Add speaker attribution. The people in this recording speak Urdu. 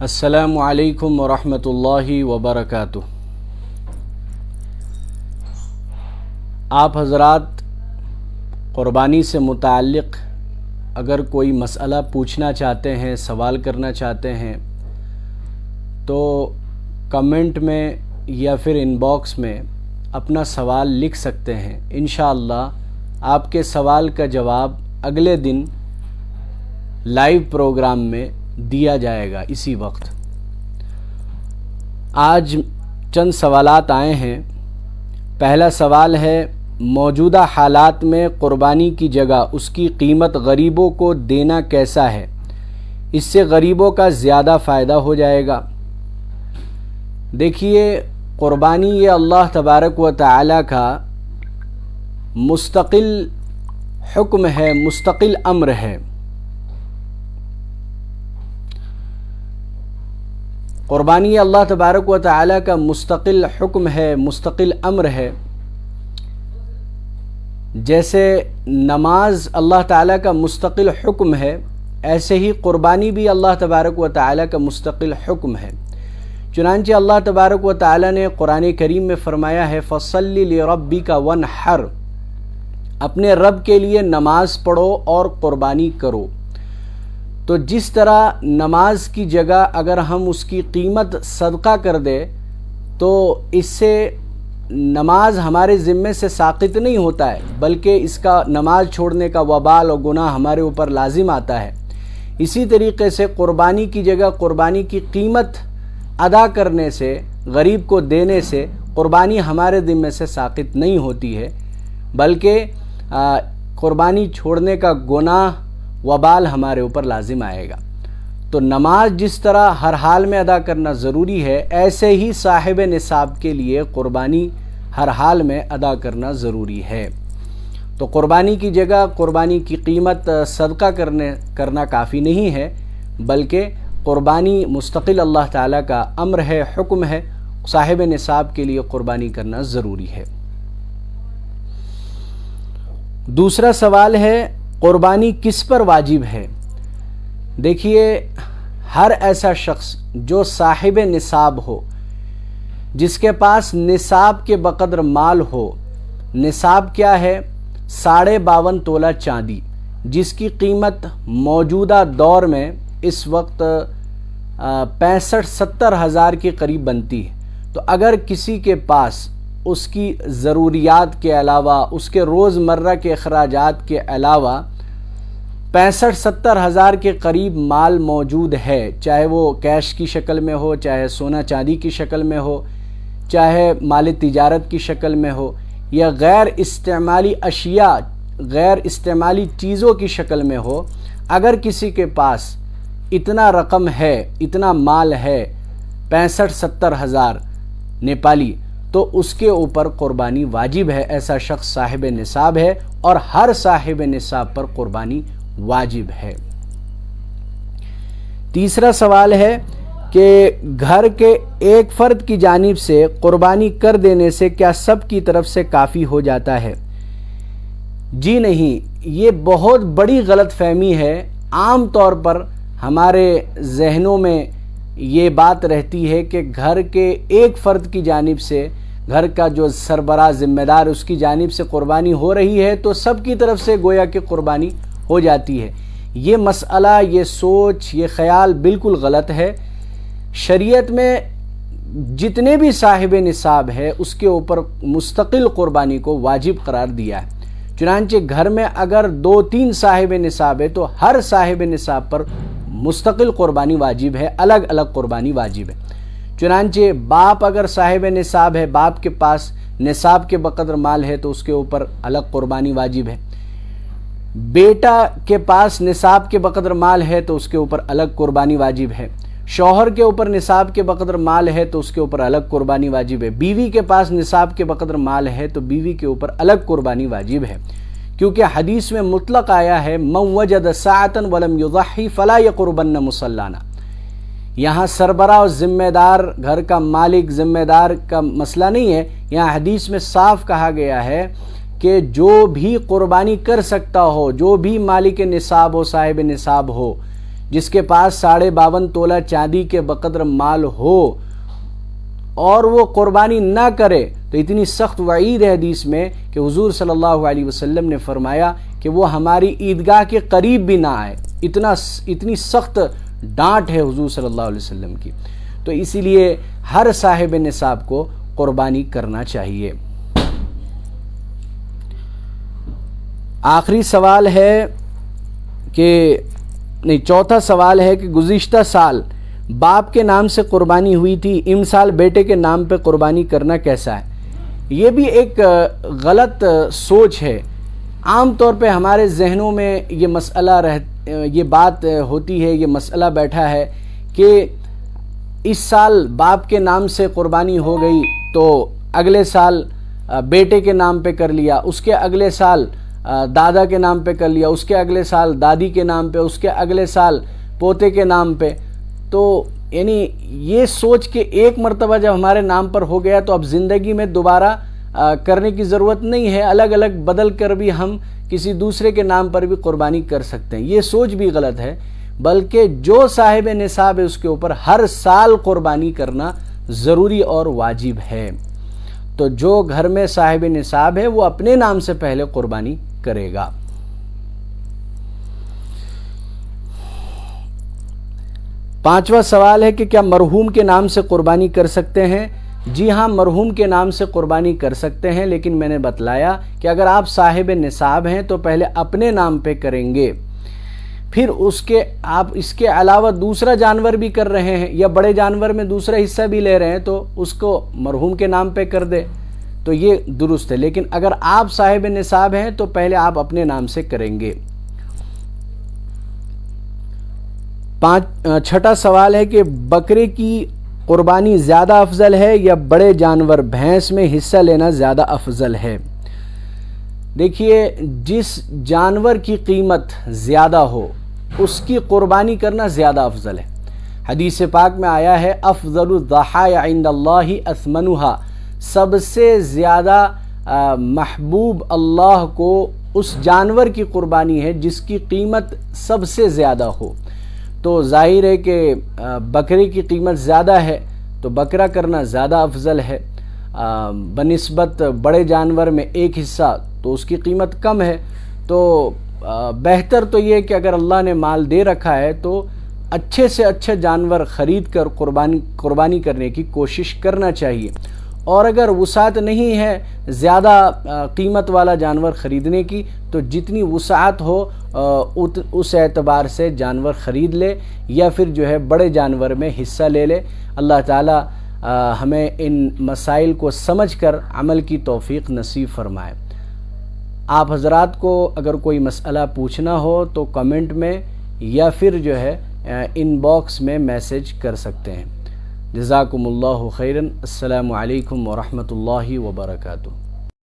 Speaker 1: السلام علیکم ورحمۃ اللہ وبرکاتہ۔ آپ حضرات قربانی سے متعلق اگر کوئی مسئلہ پوچھنا چاہتے ہیں، سوال کرنا چاہتے ہیں تو کمنٹ میں یا پھر ان باکس میں اپنا سوال لکھ سکتے ہیں۔ انشاءاللہ آپ کے سوال کا جواب اگلے دن لائیو پروگرام میں دیا جائے گا اسی وقت۔ آج چند سوالات آئے ہیں۔ پہلا سوال ہے، موجودہ حالات میں قربانی کی جگہ اس کی قیمت غریبوں کو دینا کیسا ہے؟ اس سے غریبوں کا زیادہ فائدہ ہو جائے گا۔ دیکھیے، قربانی یہ اللہ تبارک و تعالی کا مستقل حکم ہے، مستقل امر ہے۔ قربانی اللہ تبارک و تعالی کا مستقل حکم ہے، مستقل امر ہے۔ جیسے نماز اللہ تعالی کا مستقل حکم ہے، ایسے ہی قربانی بھی اللہ تبارک و تعالی کا مستقل حکم ہے۔ چنانچہ اللہ تبارک و تعالی نے قرآن کریم میں فرمایا ہے، فَصَلِّ لِرَبِّكَ وَانْحَرْ، اپنے رب کے لیے نماز پڑھو اور قربانی کرو۔ تو جس طرح نماز کی جگہ اگر ہم اس کی قیمت صدقہ کر دے تو اس سے نماز ہمارے ذمے سے ساقط نہیں ہوتا ہے، بلکہ اس کا نماز چھوڑنے کا وبال اور گناہ ہمارے اوپر لازم آتا ہے۔ اسی طریقے سے قربانی کی جگہ قربانی کی قیمت ادا کرنے سے، غریب کو دینے سے قربانی ہمارے ذمے سے ساقط نہیں ہوتی ہے، بلکہ قربانی چھوڑنے کا گناہ وبال ہمارے اوپر لازم آئے گا۔ تو نماز جس طرح ہر حال میں ادا کرنا ضروری ہے، ایسے ہی صاحب نصاب کے لیے قربانی ہر حال میں ادا کرنا ضروری ہے۔ تو قربانی کی جگہ قربانی کی قیمت صدقہ کرنا کافی نہیں ہے، بلکہ قربانی مستقل اللہ تعالیٰ کا امر ہے، حکم ہے۔ صاحب نصاب کے لیے قربانی کرنا ضروری ہے۔ دوسرا سوال ہے، قربانی کس پر واجب ہے؟ دیکھیے، ہر ایسا شخص جو صاحب نصاب ہو، جس کے پاس نصاب کے بقدر مال ہو۔ نصاب کیا ہے؟ 52.5 تولہ چاندی، جس کی قیمت موجودہ دور میں اس وقت 65-70 ہزار کے قریب بنتی ہے۔ تو اگر کسی کے پاس اس کی ضروریات کے علاوہ، اس کے روزمرہ کے اخراجات کے علاوہ 65-70 ہزار کے قریب مال موجود ہے، چاہے وہ کیش کی شکل میں ہو، چاہے سونا چاندی کی شکل میں ہو، چاہے مال تجارت کی شکل میں ہو، یا غیر استعمالی اشیاء، غیر استعمالی چیزوں کی شکل میں ہو، اگر کسی کے پاس اتنا رقم ہے، اتنا مال ہے 65-70 ہزار نیپالی، تو اس کے اوپر قربانی واجب ہے۔ ایسا شخص صاحب نصاب ہے اور ہر صاحب نصاب پر قربانی واجب ہے۔ تیسرا سوال ہے کہ گھر کے ایک فرد کی جانب سے قربانی کر دینے سے کیا سب کی طرف سے کافی ہو جاتا ہے؟ جی نہیں، یہ بہت بڑی غلط فہمی ہے۔ عام طور پر ہمارے ذہنوں میں یہ بات رہتی ہے کہ گھر کے ایک فرد کی جانب سے، گھر کا جو سربراہ ذمہ دار اس کی جانب سے قربانی ہو رہی ہے تو سب کی طرف سے گویا کہ قربانی ہو جاتی ہے۔ یہ مسئلہ، یہ سوچ، یہ خیال بالکل غلط ہے۔ شریعت میں جتنے بھی صاحب نصاب ہے اس کے اوپر مستقل قربانی کو واجب قرار دیا ہے۔ چنانچہ گھر میں اگر 2-3 صاحب نصاب ہے تو ہر صاحب نصاب پر مستقل قربانی واجب ہے، الگ الگ قربانی واجب ہے۔ چنانچہ باپ اگر صاحب نصاب ہے، باپ کے پاس نصاب کے بقدر مال ہے تو اس کے اوپر الگ قربانی واجب ہے۔ بیٹا کے پاس نصاب کے بقدر مال ہے تو اس کے اوپر الگ قربانی واجب ہے۔ شوہر کے اوپر نصاب کے بقدر مال ہے تو اس کے اوپر الگ قربانی واجب ہے۔ بیوی کے پاس نصاب کے بقدر مال ہے تو بیوی کے اوپر الگ قربانی واجب ہے، کیونکہ حدیث میں مطلق آیا ہے، من وجد ساعة ولم يضحي فلا يقربن مصلانا۔ یہاں سربراہ اور ذمہ دار، گھر کا مالک ذمہ دار کا مسئلہ نہیں ہے، یہاں حدیث میں صاف کہا گیا ہے کہ جو بھی قربانی کر سکتا ہو، جو بھی مالک نصاب ہو، صاحب نصاب ہو، جس کے پاس 52.5 تولہ چاندی کے بقدر مال ہو اور وہ قربانی نہ کرے تو اتنی سخت وعید ہے حدیث میں کہ حضور صلی اللہ علیہ وسلم نے فرمایا کہ وہ ہماری عیدگاہ کے قریب بھی نہ آئے. اتنی سخت ڈانٹ ہے حضور صلی اللہ علیہ وسلم کی. تو اسی لیے ہر صاحب نصاب کو قربانی کرنا چاہیے. آخری سوال ہے چوتھا سوال ہے کہ گزشتہ سال باپ کے نام سے قربانی ہوئی تھی، امسال بیٹے کے نام پہ قربانی کرنا کیسا ہے؟ یہ بھی ایک غلط سوچ ہے. عام طور پہ ہمارے ذہنوں میں یہ بات ہوتی ہے، یہ مسئلہ بیٹھا ہے کہ اس سال باپ کے نام سے قربانی ہو گئی تو اگلے سال بیٹے کے نام پہ کر لیا، اس کے اگلے سال دادا کے نام پہ کر لیا، اس کے اگلے سال دادی کے نام پہ، اس کے اگلے سال پوتے کے نام پہ. تو یعنی یہ سوچ کے ایک مرتبہ جب ہمارے نام پر ہو گیا تو اب زندگی میں دوبارہ کرنے کی ضرورت نہیں ہے، الگ الگ بدل کر بھی ہم کسی دوسرے کے نام پر بھی قربانی کر سکتے ہیں. یہ سوچ بھی غلط ہے، بلکہ جو صاحب نصاب ہے اس کے اوپر ہر سال قربانی کرنا ضروری اور واجب ہے. تو جو گھر میں صاحب نصاب ہے وہ اپنے نام سے پہلے قربانی کرے گا. پانچواں سوال ہے کہ کیا مرحوم کے نام سے قربانی کر سکتے ہیں؟ جی ہاں، مرحوم کے نام سے قربانی کر سکتے ہیں، لیکن میں نے بتلایا کہ اگر آپ صاحب نصاب ہیں تو پہلے اپنے نام پہ کریں گے، پھر آپ اس کے علاوہ دوسرا جانور بھی کر رہے ہیں یا بڑے جانور میں دوسرا حصہ بھی لے رہے ہیں تو اس کو مرحوم کے نام پہ کر دے تو یہ درست ہے. لیکن اگر آپ صاحب نصاب ہیں تو پہلے آپ اپنے نام سے کریں گے. چھٹا سوال ہے کہ بکرے کی قربانی زیادہ افضل ہے یا بڑے جانور بھینس میں حصہ لینا زیادہ افضل ہے؟ دیکھیے، جس جانور کی قیمت زیادہ ہو اس کی قربانی کرنا زیادہ افضل ہے. حدیث پاک میں آیا ہے افضل الضحایا عند اللہ اثمنها، سب سے زیادہ محبوب اللہ کو اس جانور کی قربانی ہے جس کی قیمت سب سے زیادہ ہو. تو ظاہر ہے کہ بکرے کی قیمت زیادہ ہے تو بکرا کرنا زیادہ افضل ہے بنسبت بڑے جانور میں ایک حصہ تو اس کی قیمت کم ہے. تو بہتر تو یہ کہ اگر اللہ نے مال دے رکھا ہے تو اچھے سے اچھا جانور خرید کر قربانی کرنے کی کوشش کرنا چاہیے. اور اگر وسعت نہیں ہے زیادہ قیمت والا جانور خریدنے کی تو جتنی وسعت ہو اس اعتبار سے جانور خرید لے یا پھر جو ہے بڑے جانور میں حصہ لے لے. اللہ تعالی ہمیں ان مسائل کو سمجھ کر عمل کی توفیق نصیب فرمائے. آپ حضرات کو اگر کوئی مسئلہ پوچھنا ہو تو کمنٹ میں یا پھر جو ہے ان باکس میں میسج کر سکتے ہیں. جزاکم اللہ خیرا. السلام علیکم ورحمۃ اللہ وبرکاتہ.